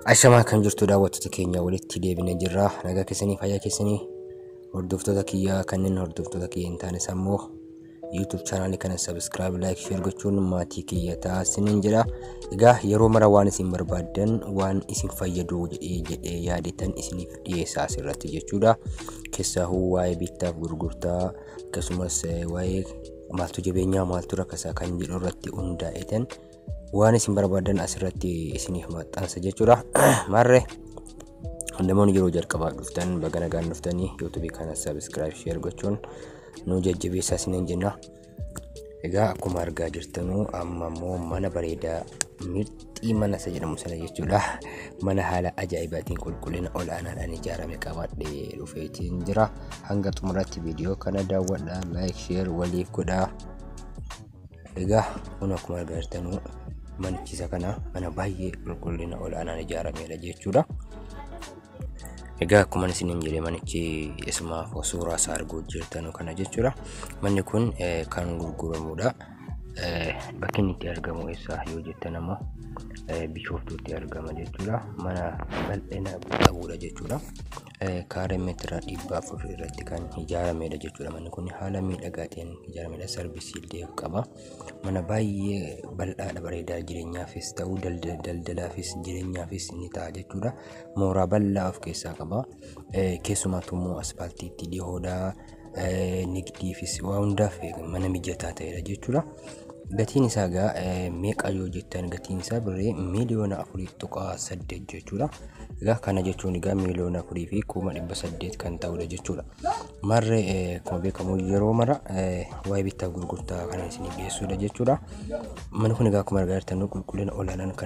Ashamaa kan jirtu daawwattoota keenya walitti deebinee jirra. Nagaa keessanii fayyaa keessanii hordoftoota kiyyaa kanneen hordoftoota kiyya hin taanes ammoo YouTube channel kana subscribe like share gochuun maatii kiyya taasisaniin jira. Egaa yeroo mara waan isin barbaadan waan isin fayyadu jedhee yaadetan isiniif dhiyeessaa asirratti jechuudha. Keessaa waa'ee bittaaf gurgurtaa akkasumas waa'ee maaltu jabeenyaa maaltu rakkasaa kan jedhu irratti hundaa'etan waan isin barbaadan asirratti isiniif maxxansa jechuudha. Marre hundamoon yeroo jalqabaa dhuftan baga nagaan dhuftanii YouTube kana subscribe share gochuun nu jajjabeessaa isiniin jenna. Egaa akkuma argaa jirtanu amma immoo mana bareedaa mirxii mana isa jedhamu sana jechuudha. Mana haala ajaa'ibaatiin qulqullina olaanaadhaan ijaarame qabadhee dhufeetiin jira. Hanga xumuraatti viidiyoo kana daawwadhaa, like share waliif godhaa. Egaa kun akkuma argaa jirtanu manicha kana mana baay'ee qulqullina olaanaan ijaaramedha jechuudha. Egaa akkuma isiniin jedhe manichi ismaaf suuraa isaa arguu jirtanu kana jechuudha. Manni kun kan gurguramudha. Bakki inni itti argamu eessa yoo jettan ammoo Bishooftuutti argama jechuudha. Mana bal'ina qabudha jechuudha. Kaaree meetira 400 irratti kan ijaaramedha jechuudha. Manni kun haala miidhagaa ta'een ijaaramedha. Sarvisii illee qaba. Mana baay'ee bal'aadha, bareedaa, jireenyaafis ta'u daldalaafis jireenyaafis ni ta'a jechuudha. Mooraa bal'aa of keessaa qaba. Keessumattuu immoo asfaaltiitti dhihoodha. Nigdiifis waa hundaaf mana mijataa ta'edha jechuudha. Gatiin isaa meeqa yoo jettan gatiin isaa birrii miliyoona 4.8 jechuudha. Egaa kana jechuun miliyoona 4 fi 800 kan ta'udha jechuudha. Marre akkuma beekamu yeroo mara waa'ee bittaaf gurgurtaa kana isiniif dhiyeessuudha jechuudha. Manni kun akkuma argaa jirtan qulqullina olaanaan kan